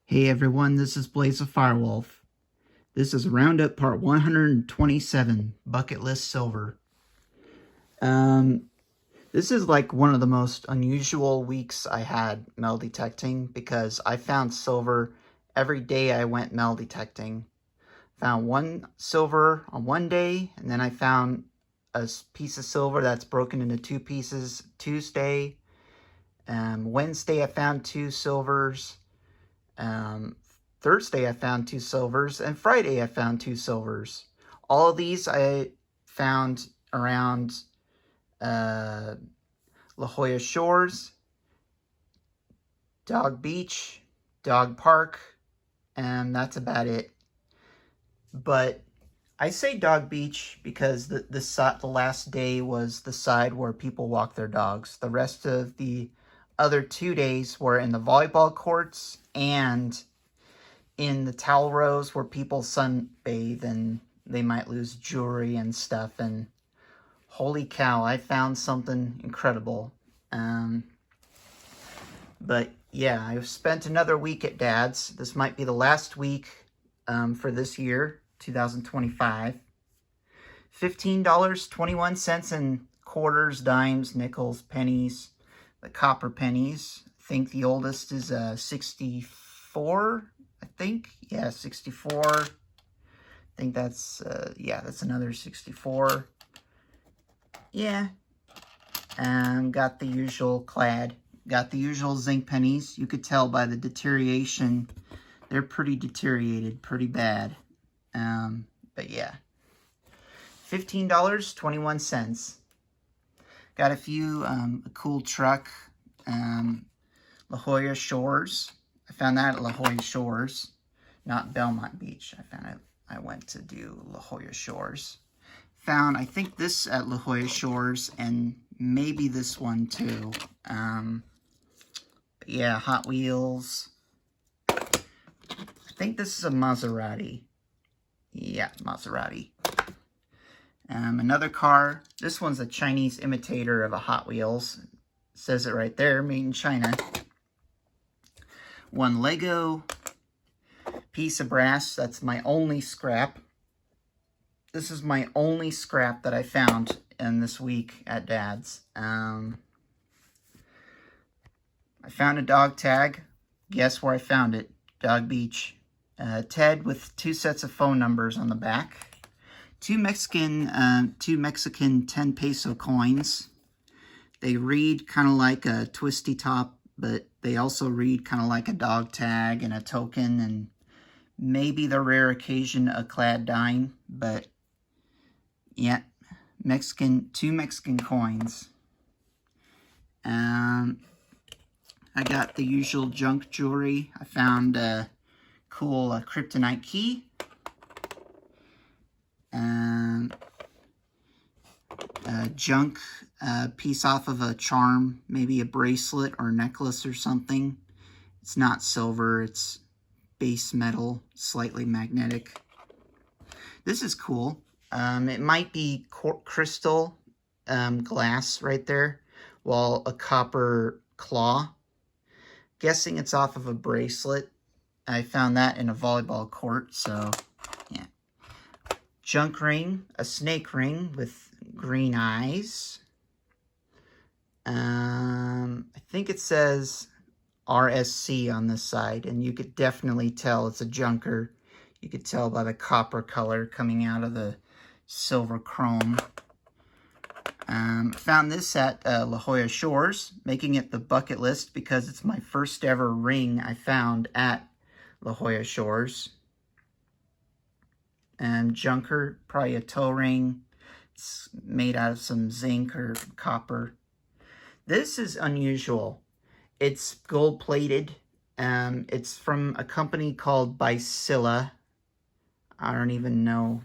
Hey everyone, this is Blaze of Firewolf. This is Roundup Part 127, Bucket List Silver. This is like one of the most unusual weeks I had metal detecting because I found silver every day I went metal detecting. Found one silver on one day, and then I found a piece of silver that's broken into two pieces Tuesday. Wednesday I found two silvers. Thursday I found two silvers, and Friday I found two silvers. All of these I found around La Jolla Shores, Dog Beach, Dog Park, and that's about it. But I say Dog Beach because the last day was the side where people walk their dogs. The rest of the other 2 days were in the volleyball courts and in the towel rows where people sunbathe and they might lose jewelry and stuff. And holy cow, I found something incredible. But yeah, I've spent another week at Dad's. This might be the last week for this year, 2025. $15.21 in quarters, dimes, nickels, pennies, the copper pennies. I think the oldest is 64. I think, yeah, 64. I think that's, yeah, that's another 64. Yeah. Got the usual clad. Got the usual zinc pennies. You could tell by the deterioration. They're pretty deteriorated, pretty bad. But yeah. $15.21. Got a few, a cool truck. La Jolla Shores. I found that at La Jolla Shores, not Belmont Beach. I went to do La Jolla Shores. Found, I think, this at La Jolla Shores, and maybe this one too. But yeah, Hot Wheels. I think this is a Maserati. Yeah, Maserati. Another car. This one's a Chinese imitator of a Hot Wheels. It says it right there, made in China. One Lego piece of brass. That's my only scrap. This is my only scrap that I found in this week at Dad's. I found a dog tag. Guess where I found it? Dog Beach. Ted with 2 sets of phone numbers on the back. Two Mexican 10 peso coins. They read kind of like a twisty top, but they also read kind of like a dog tag and a token, and maybe the rare occasion a clad dime. But yeah, two Mexican coins. I got the usual junk jewelry. I found a cool kryptonite key. A junk piece off of a charm, maybe a bracelet or necklace or something. It's not silver, it's base metal, slightly magnetic. This is cool. It might be crystal glass right there, while a copper claw. Guessing it's off of a bracelet. I found that in a volleyball court, so yeah. Junk ring, a snake ring with green eyes. I think it says RSC on this side, and you could definitely tell it's a junker. You could tell by the copper color coming out of the silver chrome. Found this at La Jolla Shores, making it the bucket list because it's my first ever ring I found at La Jolla Shores. Junker, probably a toe ring. It's made out of some zinc or copper. This is unusual. It's gold-plated. It's from a company called Bicilla. I don't even know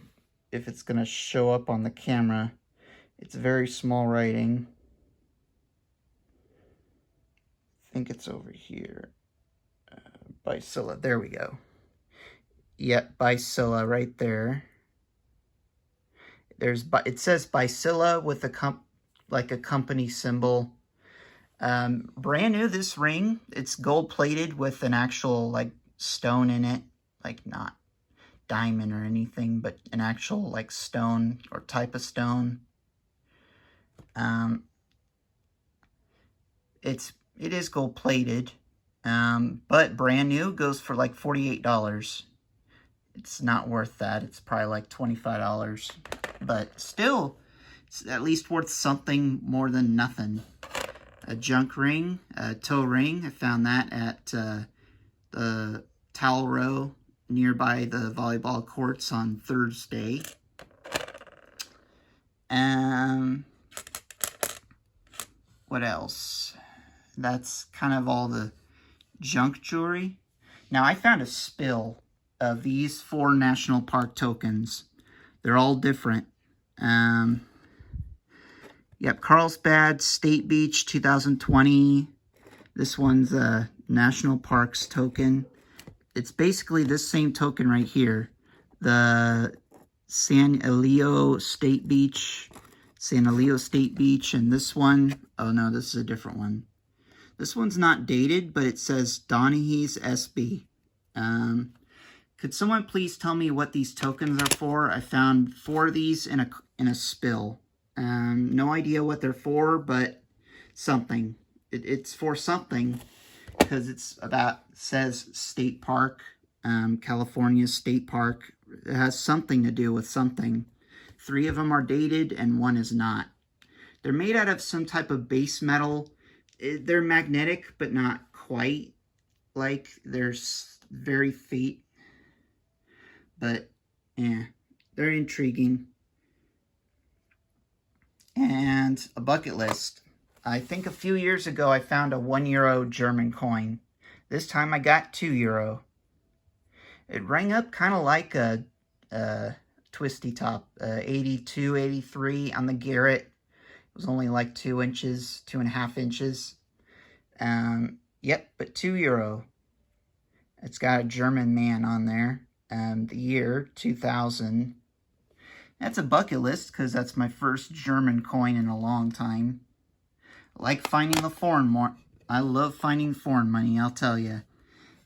if it's going to show up on the camera. It's very small writing. I think it's over here. Bicilla. There we go. Yep, Bicilla right there. It says Bicilla with a company symbol. Brand new, this ring. It's gold plated with an actual like stone in it, like not diamond or anything, but an actual like stone or type of stone. It is gold plated, but brand new goes for like $48. It's not worth that. It's probably like $25, but still, it's at least worth something more than nothing. A junk ring, a toe ring. I found that at the towel row nearby the volleyball courts on Thursday. What else? That's kind of all the junk jewelry. Now, I found a spill of these 4 national park tokens. They're all different. Yep, Carlsbad State Beach 2020. This one's a National Parks token. It's basically this same token right here. The San Elijo State Beach, and this one, oh no, this is a different one. This one's not dated, but it says Donaghy's SB. Could someone please tell me what these tokens are for? I found 4 of these in a spill. No idea what they're for, but something. It's for something, because says State Park, California State Park. It has something to do with something. 3 of them are dated and 1 is not. They're made out of some type of base metal. They're magnetic, but not quite. Like, they're very faint. But, yeah, they're intriguing. And a bucket list. I think a few years ago I found a €1 German coin. This time I got €2. It rang up kind of like a twisty top, 82, 83 on the Garrett. It was only like 2 inches, 2.5 inches. Yep, but €2. It's got a German man on there. The year 2000. That's a bucket list because that's my first German coin in a long time. I like finding the foreign more. I love finding foreign money, I'll tell you.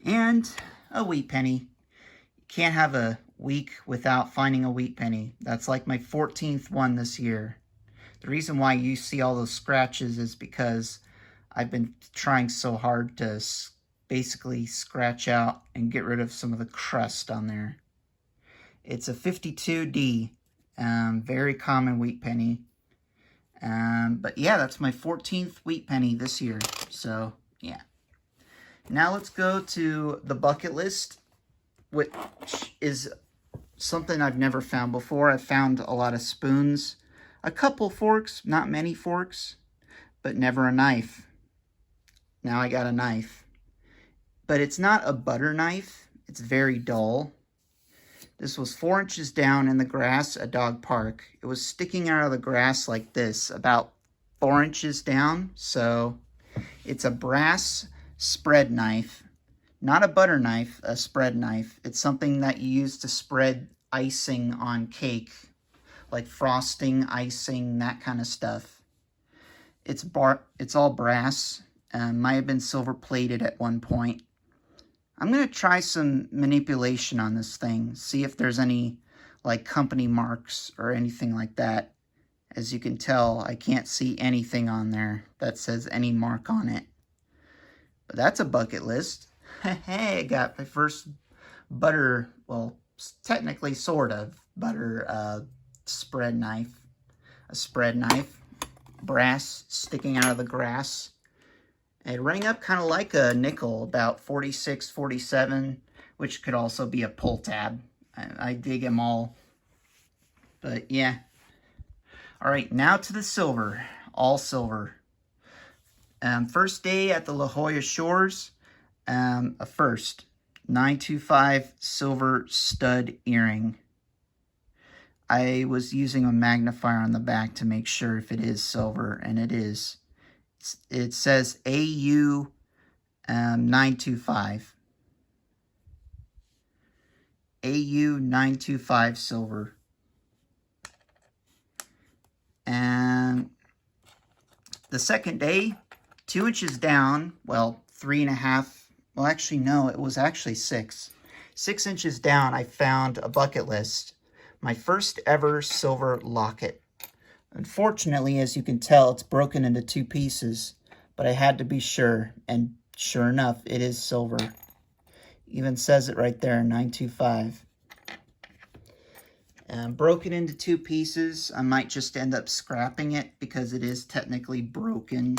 And a wheat penny. You can't have a week without finding a wheat penny. That's like my 14th one this year. The reason why you see all those scratches is because I've been trying so hard to basically scratch out and get rid of some of the crust on there. It's a 52D. Very common wheat penny. But yeah, that's my 14th wheat penny this year. So, yeah. Now let's go to the bucket list, which is something I've never found before. I've found a lot of spoons, a couple forks, not many forks, but never a knife. Now I got a knife. But it's not a butter knife. It's very dull. This was 4 inches down in the grass at Dog Park. It was sticking out of the grass like this, about 4 inches down. So it's a brass spread knife. Not a butter knife, a spread knife. It's something that you use to spread icing on cake, like frosting, icing, that kind of stuff. It's all brass. Might have been silver plated at one point. I'm going to try some manipulation on this thing, see if there's any like company marks or anything like that. As you can tell, I can't see anything on there that says any mark on it. But that's a bucket list. Hey, I got my first butter, well, technically sort of butter spread knife. A spread knife, brass sticking out of the grass. It rang up kind of like a nickel, about 46, 47, which could also be a pull tab. I dig them all. But yeah. All right, now to the silver. All silver. First day at the La Jolla Shores. A first 925 silver stud earring. I was using a magnifier on the back to make sure if it is silver, and it is. It says AU 925. AU 925 silver. And the second day, 2 inches down, well, 3.5 Well, actually, no, it was actually 6. 6 inches down, I found a Bucketlist, my first ever silver locket. Unfortunately, as you can tell, it's broken into 2 pieces, but I had to be sure, and sure enough, it is silver. Even says it right there, 925. Broken into 2 pieces. I might just end up scrapping it because it is technically broken.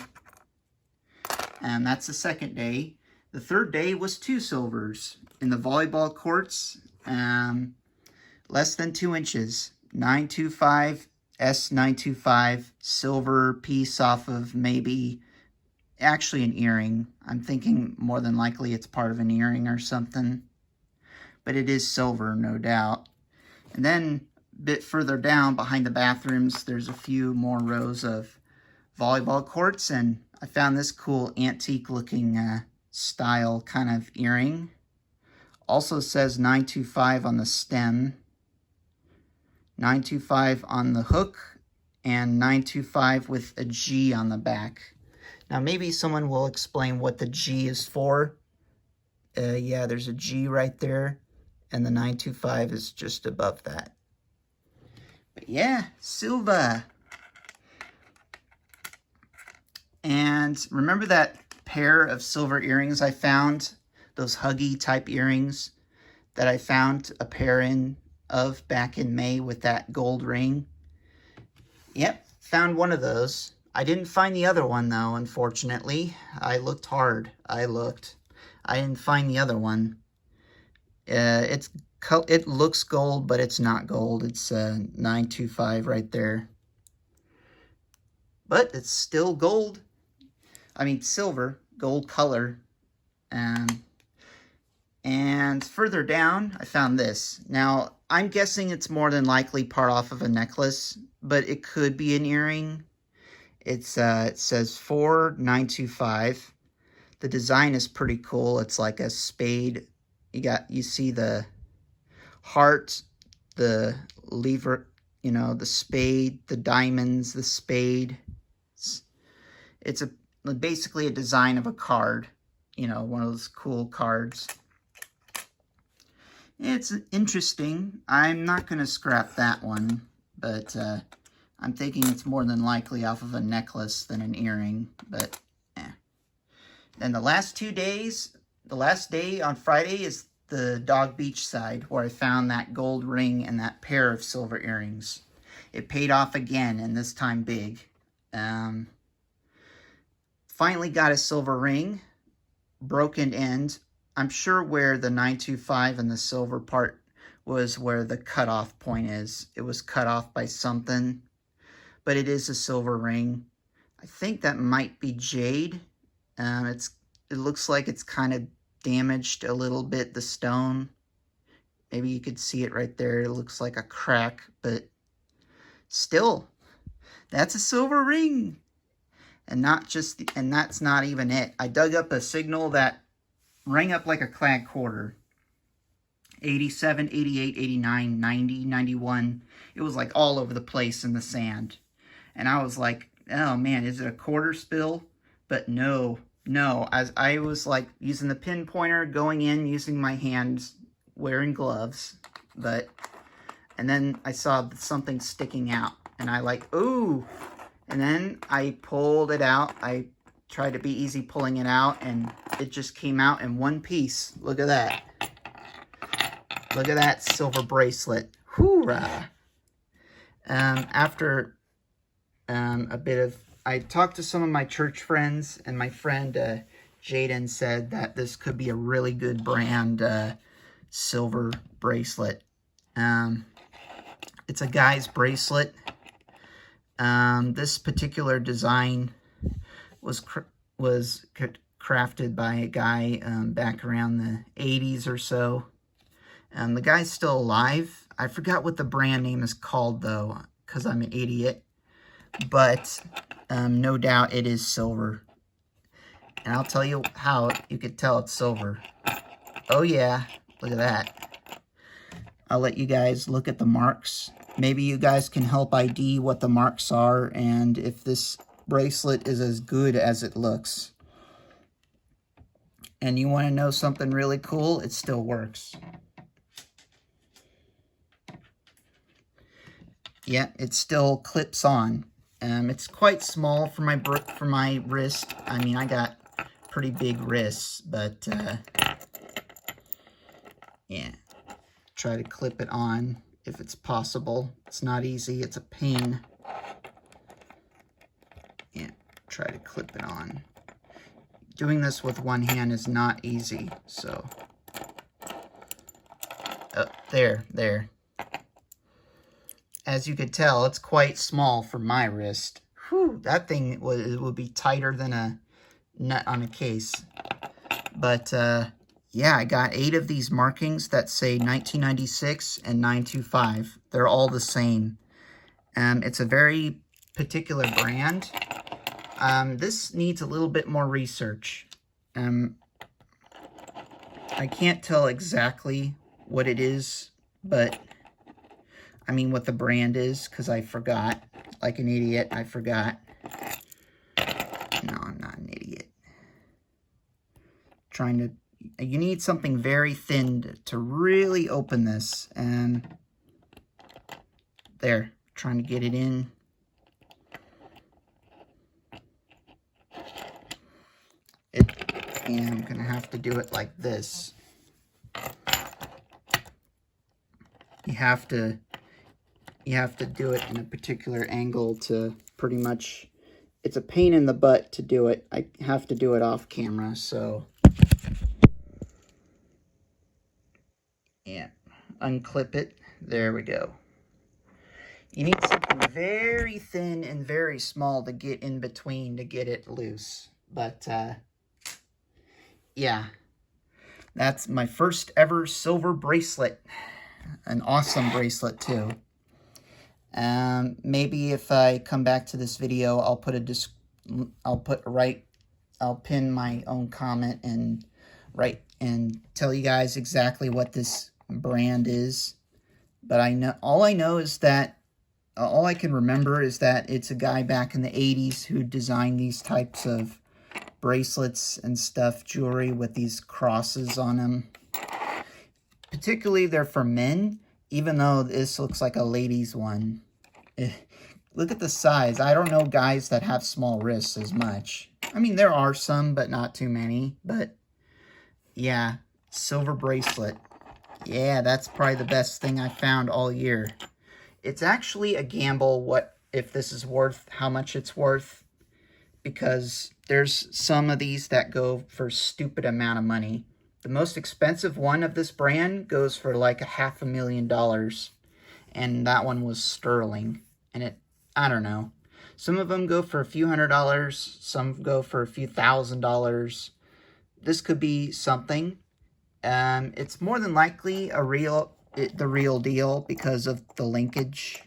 And that's the second day. The third day was 2 silvers in the volleyball courts, less than 2 inches. 925, S925, silver piece off of maybe, actually an earring. I'm thinking more than likely it's part of an earring or something. But it is silver, no doubt. And then a bit further down behind the bathrooms, there's a few more rows of volleyball courts, and I found this cool antique looking style kind of earring. Also says 925 on the stem, 925 on the hook, and 925 with a G on the back. Now maybe someone will explain what the G is for. Yeah, there's a G right there, and the 925 is just above that. But yeah, silver. And remember that pair of silver earrings I found? Those huggy type earrings that I found a pair of back in May with that gold ring? Yep, found one of those. I didn't find the other one though, unfortunately. I looked hard. I didn't find the other one. It looks gold, but it's not gold. It's 925 right there. But it's still gold. I mean, silver, gold color. And further down, I found this. Now, I'm guessing it's more than likely part off of a necklace, but it could be an earring. It says 4925. The design is pretty cool. It's like a spade. You see the heart, the lever, the spade, the diamonds, the spade. It's basically a design of a card, one of those cool cards. It's interesting. I'm not going to scrap that one, but I'm thinking it's more than likely off of a necklace than an earring, but Then the last 2 days, the last day on Friday is the Dog Beach side, where I found that gold ring and that pair of silver earrings. It paid off again, and this time big. Finally got a silver ring, broken end. I'm sure where the 925 and the silver part was where the cutoff point is. It was cut off by something, but it is a silver ring. I think that might be jade. It looks like it's kind of damaged a little bit, the stone. Maybe you could see it right there. It looks like a crack, but still, that's a silver ring. And that's not even it. I dug up a signal that rang up like a clad quarter. 87, 88, 89, 90, 91. It was like all over the place in the sand. And I was like, oh man, is it a quarter spill? But no, as I was like using the pinpointer, going in, using my hands, wearing gloves, and then I saw something sticking out, and I like, ooh, and then I pulled it out. I tried to be easy pulling it out, and it just came out in one piece. Look at that. Look at that silver bracelet. Hoorah! After a bit of, I talked to some of my church friends, and my friend Jaden said that this could be a really good brand silver bracelet. It's a guy's bracelet. This particular design was crafted by a guy back around the 80s or so. The guy's still alive. I forgot what the brand name is called, though, because I'm an idiot. But no doubt it is silver. And I'll tell you how you could tell it's silver. Oh yeah, look at that. I'll let you guys look at the marks. Maybe you guys can help ID what the marks are and if this bracelet is as good as it looks. And you want to know something really cool? It still works. Yeah, it still clips on. It's quite small for my wrist. I mean, I got pretty big wrists, but yeah. Try to clip it on if it's possible. It's not easy. It's a pain. Yeah, try to clip it on. Doing this with one hand is not easy, so. Oh, there. As you could tell, it's quite small for my wrist. Whew, that thing would be tighter than a nut on a case. But, yeah, I got 8 of these markings that say 1996 and 925. They're all the same. It's a very particular brand. This needs a little bit more research. I can't tell exactly what it is, but I mean what the brand is, because I forgot. Like an idiot, I forgot. No, I'm not an idiot. You need something very thin to really open this. And there, trying to get it in. And I'm gonna have to do it like this. You have to do it in a particular angle to pretty much, it's a pain in the butt to do it. I have to do it off camera, so yeah, unclip it. There we go. You need something very thin and very small to get in between to get it loose. But yeah, that's my first ever silver bracelet. An awesome bracelet too. Maybe if I come back to this video, I'll pin my own comment and tell you guys exactly what this brand is. But all I can remember is that it's a guy back in the 80s who designed these types of bracelets and stuff, jewelry with these crosses on them. Particularly, they're for men, even though this looks like a lady's one. Look at the size. I don't know guys that have small wrists as much. I mean, there are some, but not too many. But, yeah, silver bracelet. Yeah, that's probably the best thing I found all year. It's actually a gamble if this is worth how much it's worth, because there's some of these that go for a stupid amount of money. The most expensive one of this brand goes for like $500,000, and that one was sterling. And I don't know. Some of them go for a few $100s, some go for a few $1,000s. This could be something. It's more than likely the real deal because of the linkage.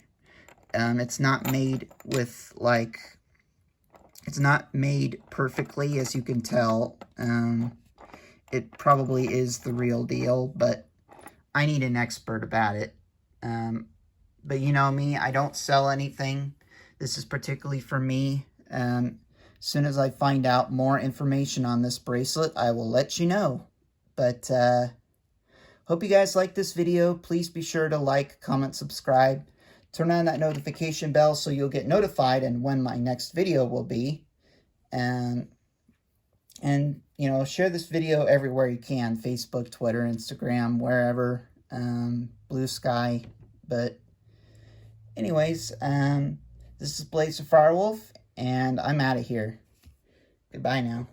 It's not made it's not made perfectly, as you can tell. It probably is the real deal, but I need an expert about it. But you know me, I don't sell anything. This is particularly for me. As soon as I find out more information on this bracelet, I will let you know. But hope you guys like this video. Please be sure to like, comment, subscribe. Turn on that notification bell so you'll get notified and when my next video will be. And you know, share this video everywhere you can. Facebook, Twitter, Instagram, wherever. Blue Sky. But anyways, this is Blazer Firewolf, and I'm out of here. Goodbye now.